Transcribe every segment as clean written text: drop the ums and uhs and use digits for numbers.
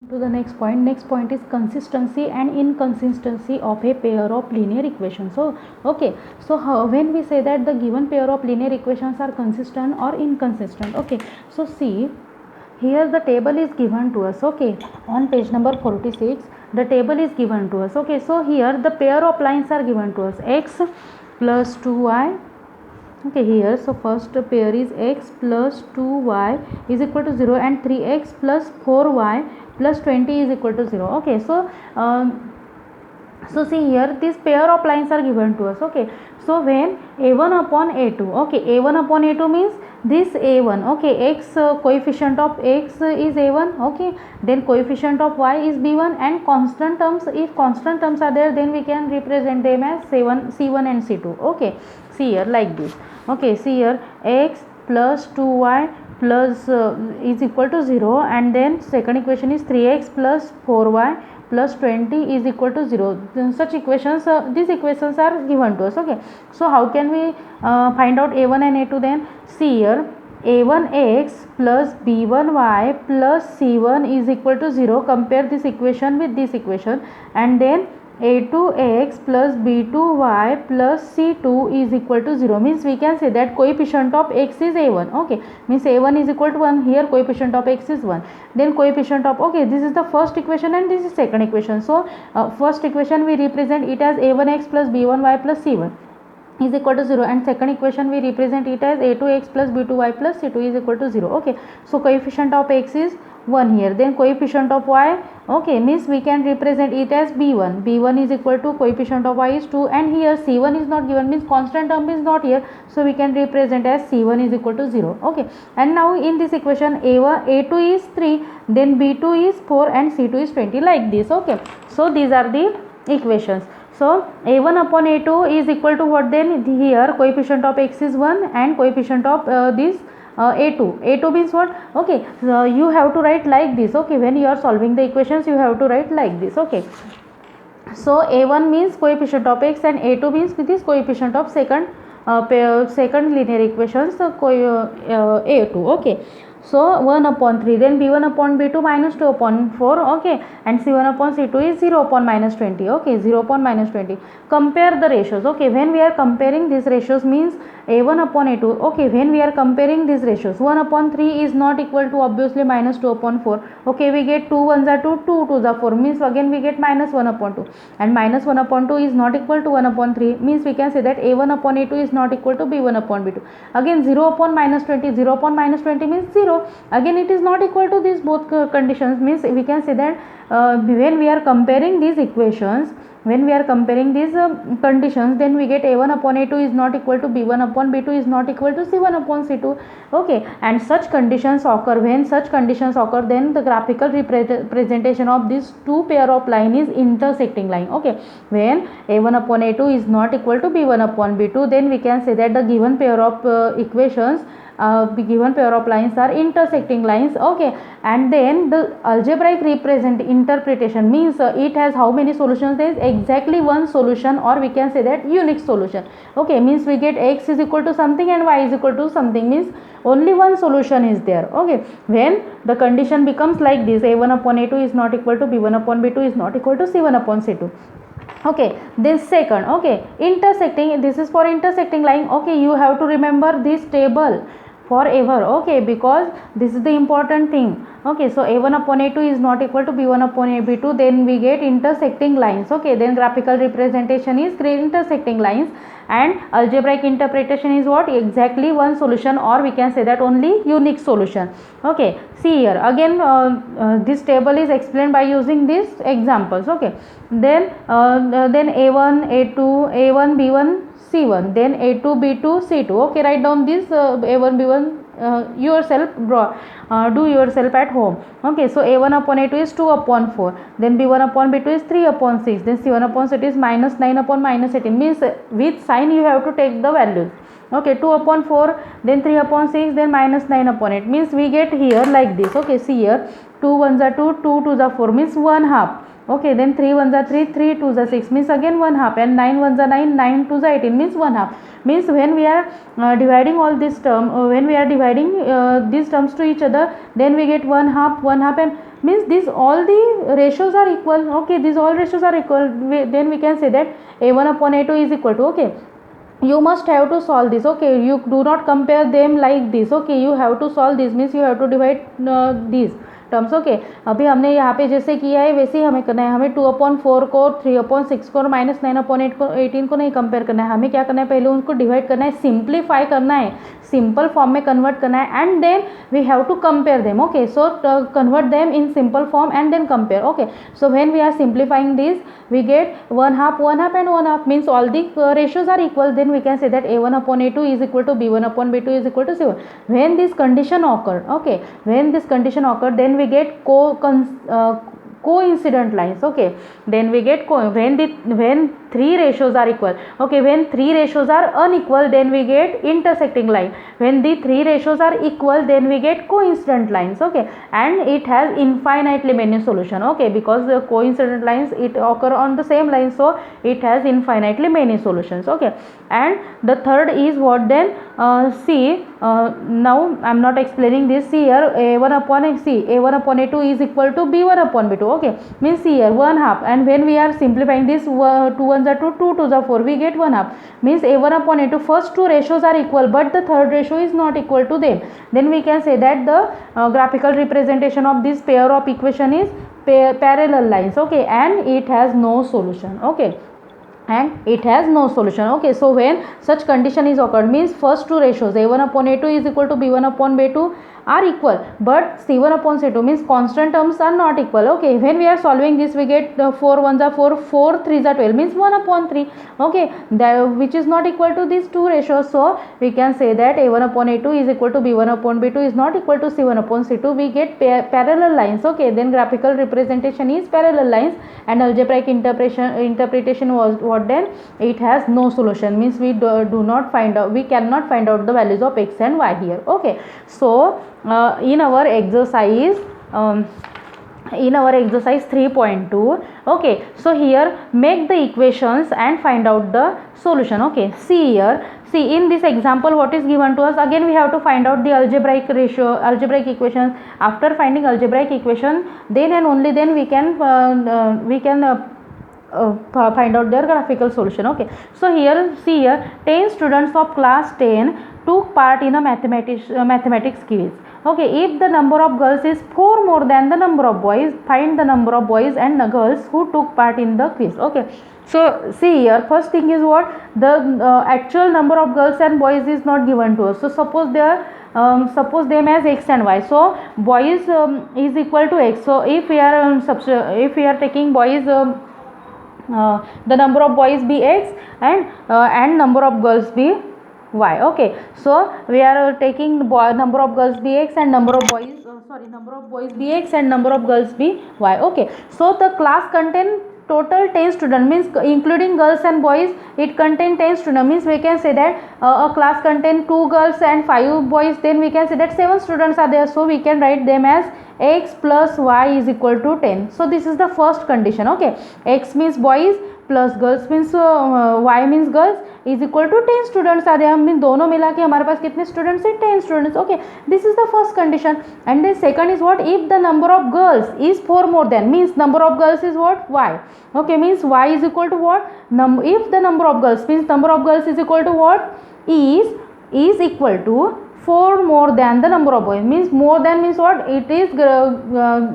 To the next point. Next point is consistency and inconsistency of a pair of linear equations. So okay, so when we say that the given pair of linear equations are consistent or inconsistent, okay, so see here the table is given to us, okay, on page number 46 the table is given to us, okay. So here the pair of lines are given to us, x plus 2y, okay. Here so first pair is x plus 2y is equal to 0 and 3x plus 4y plus 20 is equal to 0, okay. So see here this pair of lines are given to us, okay. So when a1 upon a2, okay, a1 upon a2 means this a1, okay, x coefficient of x is a1, okay, then coefficient of y is b1 and constant terms, if constant terms are there then we can represent them as c1 and c2, okay. See here like this, okay. See here x plus 2y plus is equal to 0 and then second equation is 3x plus 4y plus 20 is equal to 0. Such equations, these equations are given to us, okay. So how can we find out a1 and a2 then? See here a1x plus b1y plus c1 is equal to 0. Compare this equation with this equation and then a2x plus b2y plus c2 is equal to 0, means we can say that coefficient of x is a1, okay, means a1 is equal to 1, here coefficient of x is 1, then coefficient of, okay, this is the first equation and this is second equation. So first equation we represent it as a1x plus b1y plus c1 is equal to 0 and second equation we represent it as a2x plus b2y plus c2 is equal to 0, okay. So coefficient of x is 1 here, then coefficient of y, okay, means we can represent it as b1 is equal to coefficient of y is 2 and here c1 is not given, means constant term is not here, so we can represent as c1 is equal to 0, okay. And now in this equation a2 is 3, then b2 is 4 and c2 is 20, like this, okay. So these are the equations. So a1 upon a2 is equal to what then? Here coefficient of x is 1 and coefficient of this a2 means what? Okay, so you have to write like this, okay. When you are solving the equations you have to write like this, okay. So a1 means coefficient of x and a2 means this coefficient of second linear equations, a2, okay. So 1 upon 3, then b1 upon b2 minus 2 upon 4, okay, and c1 upon c2 is 0 upon minus 20, okay, 0 upon minus 20. Compare the ratios, okay. When we are comparing these ratios means a1 upon a2, okay, when we are comparing these ratios 1 upon 3 is not equal to obviously minus 2 upon 4, okay, we get 2 1s are 2, 2 2s are 4, means again we get minus 1 upon 2 and minus 1 upon 2 is not equal to 1 upon 3, means we can say that a1 upon a2 is not equal to b1 upon b2. Again 0 upon minus 20, 0 upon minus 20 means 0, again it is not equal to these both conditions, means we can say that when we are comparing these equations, when we are comparing these conditions, then we get a1 upon a2 is not equal to b1 upon b2 is not equal to c1 upon c2, okay. And such conditions occur, when such conditions occur then the graphical representation of these two pair of line is intersecting line, okay. When a1 upon a2 is not equal to b1 upon b2, then we can say that the given pair of equations, given pair of lines are intersecting lines, okay. And then the algebraic interpretation means it has how many solutions? There is exactly one solution, or we can say that unique solution, okay, means we get x is equal to something and y is equal to something, means only one solution is there, okay. When the condition becomes like this, a1 upon a2 is not equal to b1 upon b2 is not equal to c1 upon c2, okay. This second, okay, intersecting, this is for intersecting line, okay. You have to remember this table forever, okay, because this is the important thing, okay. So a1 upon a2 is not equal to b1 upon b2, then we get intersecting lines, okay. Then graphical representation is intersecting lines and algebraic interpretation is what? Exactly one solution, or we can say that only unique solution, okay. See here again this table is explained by using these examples, okay. Then a1 a2 a1 b1 c1, then a2 b2 c2, okay. Write down this a1 b1 yourself, do yourself at home, okay. So a1 upon a2 is 2 upon 4, then b1 upon b2 is 3 upon 6, then c1 upon c2 is minus 9 upon minus 18, means with sign you have to take the values, okay. 2 upon 4, then 3 upon 6, then minus 9 upon 8, means we get here like this, okay. See here 2 1s are 2, 2 2s are 4, means 1 half, okay. Then 3 1s are 3, 3 2s are 6, means again 1 half, and 9 1s are 9, 9 2s are 18, means 1 half, means when we are dividing all this term, when we are dividing these terms to each other, then we get 1 half 1 half, and means these all the ratios are equal. Okay, these all ratios are equal. Then we can say that a1 upon a2 is equal to, okay, you must have to solve this. Okay, you do not compare them like this. Okay, you have to solve this, means you have to divide these terms. Okay, अभी हमने यहाँ पे जैसे किया है वैसे ही हमें करना है. हमें 2/4 को, 3/6 को और -9/8 को, 18 को नहीं कंपेयर करना है. हमें क्या करना है, पहले उनको डिवाइड करना है, सिंप्लीफाई करना है, सिंपल फॉर्म में कन्वर्ट करना है, and then we have to compare them. Okay, so convert them in simple form and then compare. Okay, so when we are simplifying this we get 1/2 1/2 and 1/2, means all the ratios are equal. Then we can say that a1 upon a2 is equal to b1 upon b2 is equal to c1. When this condition occurred, okay, when this condition occurred, then we get coincident lines. Okay, then we get when three ratios are equal. Okay, when three ratios are unequal, then we get intersecting line. When the three ratios are equal, then we get coincident lines. Okay, and it has infinitely many solution. Okay, because the coincident lines, it occur on the same line, so it has infinitely many solutions. Okay, and the third is what then, see, now I am not explaining this. See here, a1 upon a2 is equal to b1 upon b2. Okay, means here 1/2, and when we are simplifying this, 2 1s are 2, 2 2s are 4, we get 1/2, means a1 upon a2, first two ratios are equal but the third ratio is not equal to them. Then we can say that the graphical representation of this pair of equation is parallel lines. Okay, and it has no solution. Okay, and it has no solution. Okay, so when such condition is occurred, means first two ratios a1 upon a2 is equal to b1 upon b2 are equal, but c1 upon c2, means constant terms are not equal. Okay, when we are solving this, we get 4 1s are 4, 4 3s are 12, means 1 upon 3. Okay, which is not equal to these two ratios, so we can say that a1 upon a2 is equal to b1 upon b2 is not equal to c1 upon c2. We get parallel lines. Okay, then graphical representation is parallel lines, and algebraic interpretation was what then, it has no solution, means we do not find out, we cannot find out the values of x and y here. Okay, so in our exercise 3.2, okay, so here make the equations and find out the solution. Okay, see here, see in this example what is given to us. Again we have to find out the algebraic equations. After finding algebraic equation, then and only then we can find out their graphical solution. Okay, so here, see here, 10 students of class 10 took part in a mathematics quiz. Okay, if the number of girls is 4 more than the number of boys, find the number of boys and the girls who took part in the quiz. Okay, so see here, first thing is what, the actual number of girls and boys is not given to us. So suppose they are suppose them as x and y, so boys is equal to x. So if we are taking boys, the number of boys be x and number of girls be y. Okay, so we are taking number of girls be x and number of boys number of boys be x and number of girls be y. Okay, so the class contain total 10 students, means including girls and boys it contain 10 students, means we can say that a class contain 2 girls and 5 boys, then we can say that 7 students are there, so we can write them as x plus y is equal to 10. So this is the first condition. Okay, x means boys plus girls means y means girls is equal to 10 students are there, means दोनों मिला के हमारे पास कितने students है, 10 students. Okay, this is the first condition. And the second is what, if the number of girls is 4 more than, means number of girls is what, y. Okay, means y is equal to what, if the number of girls, means number of girls is equal to what, is equal to 4 more than the number of boys, means more than means what, it is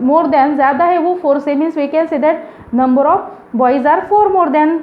more than, ज़्यादा है वो 4 से, means we can say that number of boys are 4 more than,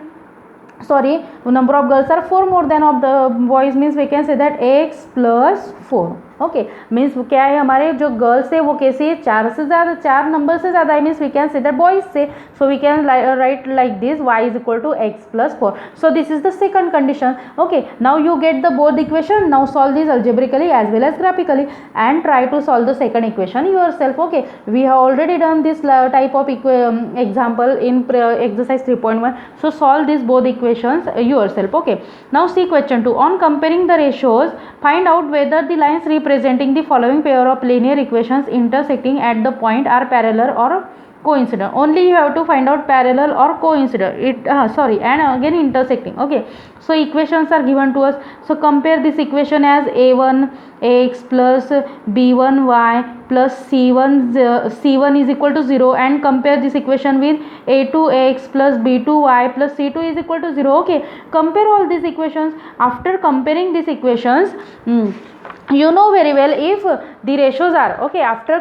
sorry, number of girls are 4 more than of the boys, means we can say that x plus 4. Okay, means क्या है, हमारे जो girls है वो कैसे है, 4 से ज़्यादा, 4 नंबर से ज़्यादा है, means we can say that boys say, so we can write like this y is equal to x plus 4. So this is the second condition. Okay, now you get the both equation. Now solve this algebraically as well as graphically and try to solve the second equation yourself. Okay, we have already done this type of example in exercise 3.1. so solve these both equations yourself. Okay, now see question 2. On comparing the ratios, find out whether the lines representing the following pair of linear equations intersecting at the point are parallel or coincident. Only you have to find out parallel or coincident. And again intersecting. Okay, so equations are given to us. So compare this equation as a1 x plus b1 y plus c1 is equal to 0, and compare this equation with a2 x plus b2 y plus c2 is equal to 0. Okay, compare all these equations. After comparing these equations, you know very well if the ratios are okay. After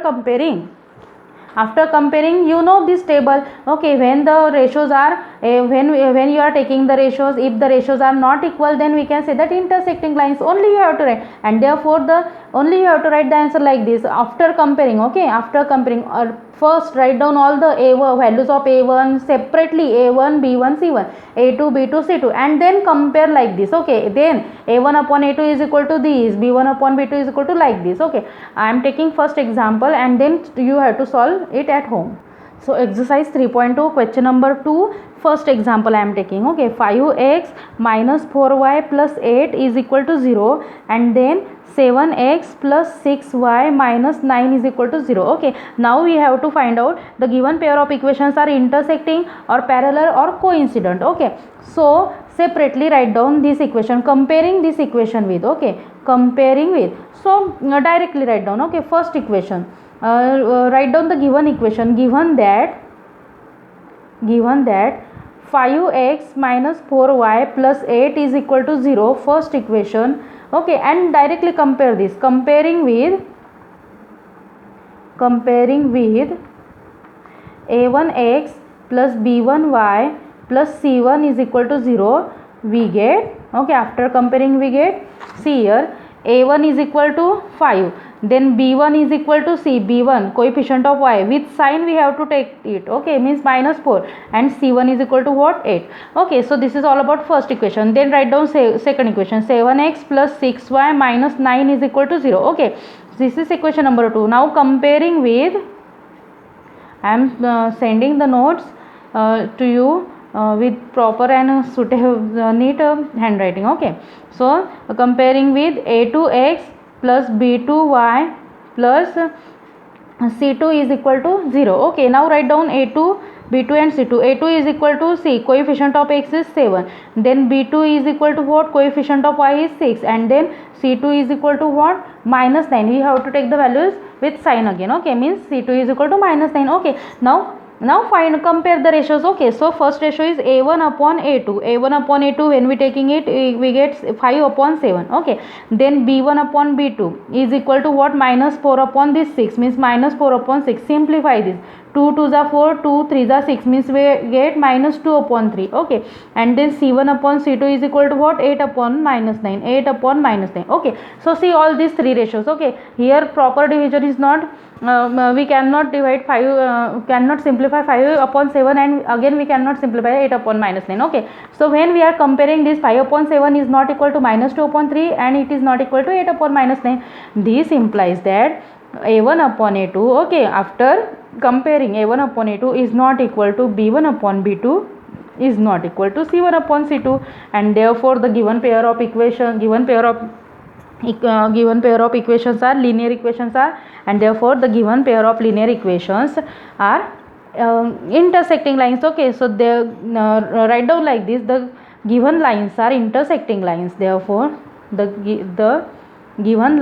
comparing, you know this table. Okay, when the ratios are when you are taking the ratios, if the ratios are not equal, then we can say that intersecting lines. Only you have to write, and therefore only you have to write the answer like this. After comparing, okay, after comparing, first write down all the values of a1 separately, a1 b1 c1, a2 b2 c2, and then compare like this. Okay, then a1 upon a2 is equal to this, b1 upon b2 is equal to like this. Okay, I am taking first example, and then you have to solve it at home. So exercise 3.2 question number 2, first example I am taking. Okay, 5x minus 4y plus 8 is equal to 0, and then 7x plus 6y minus 9 is equal to 0. Okay, now we have to find out the given pair of equations are intersecting or parallel or coincident. Okay, so separately write down this equation, comparing this equation with, okay, comparing with. So directly write down. Okay, first equation, write down the given equation. Given that 5x minus 4y plus 8 is equal to 0, first equation. Okay, and directly compare this, comparing with a1x plus b1y plus c1 is equal to 0, we get, okay, after comparing we get, see here, a1 is equal to 5, then b1 is equal to c, b1 coefficient of y, with sign we have to take it, okay, means minus 4, and c1 is equal to what, 8. Okay, so this is all about first equation. Then write down second equation, 7x plus 6y minus 9 is equal to 0. Okay, this is equation number 2. Now comparing with, I am sending the notes to you with proper and suitable neat handwriting. Okay, so comparing with a2x plus b2y plus c2 is equal to 0. Okay, now write down a2, b2 and c2. a2 is equal to c, coefficient of x is 7, then b2 is equal to what, coefficient of y is 6, and then c2 is equal to what, minus 9. We have to take the values with sign again. Okay, means c2 is equal to minus 9. Okay, now compare the ratios. Okay, so first ratio is a1 upon a2. When we taking it, we get 5 upon 7. Okay, then b1 upon b2 is equal to what, minus 4 upon this 6, means minus 4 upon 6. Simplify this, 2 2s are 4, 2 3s are 6, means we get minus 2 upon 3. Okay, and then c1 upon c2 is equal to what, 8 upon minus 9, 8 upon minus 9. Okay, so see all these three ratios. Okay, here proper division is not, we cannot divide 5, cannot simplify 5 upon 7, and again we cannot simplify 8 upon minus 9. Okay, so when we are comparing this, 5 upon 7 is not equal to minus 2 upon 3, and it is not equal to 8 upon minus 9. This implies that a1 upon a2, okay, after comparing, a1 upon a2 is not equal to b1 upon b2 is not equal to c1 upon c2, and therefore the given pair of equations are linear equations are, and therefore the given pair of linear equations are intersecting lines. Okay, so they write down like this, the given lines are intersecting lines, therefore the given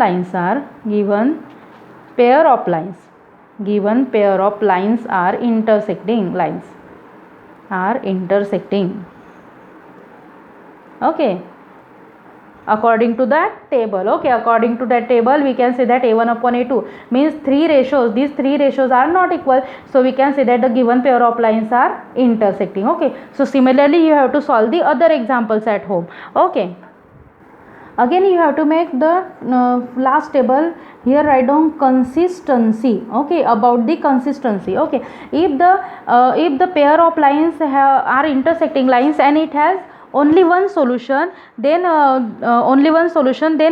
pair of lines are intersecting. Okay, according to that table. Okay, according to that table we can say that a1 upon a2 means these three ratios are not equal, so we can say that the given pair of lines are intersecting. Okay, so similarly you have to solve the other examples at home. Okay, again you have to make the last table. Here write down consistency. Okay, about the consistency. Okay, if the pair of lines are intersecting lines and it has only one solution, then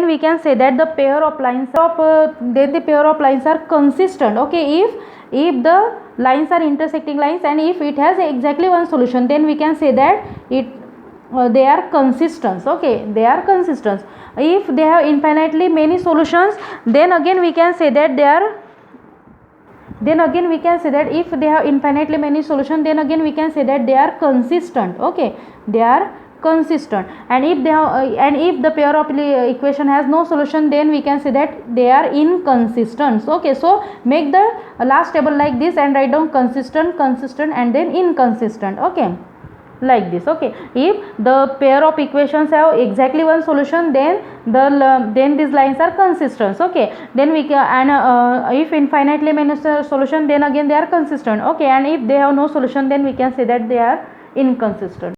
we can say that the pair of lines are consistent. Okay, if the lines are intersecting lines and if it has exactly one solution, then we can say that they are consistent. Okay, they are consistent. If they have infinitely many solutions, then again we can say that then again we can say that if they have infinitely many solution, then again we can say that they are consistent. Okay, they are consistent. And if they have and if the pair of equation has no solution, then we can say that they are inconsistent. Okay, so make the last table like this and write down consistent, consistent, and then inconsistent. Okay, like this. Okay, if the pair of equations have exactly one solution, then then these lines are consistent. Okay, then we can, and if infinitely many solution, then again they are consistent. Okay, and if they have no solution, then we can say that they are inconsistent.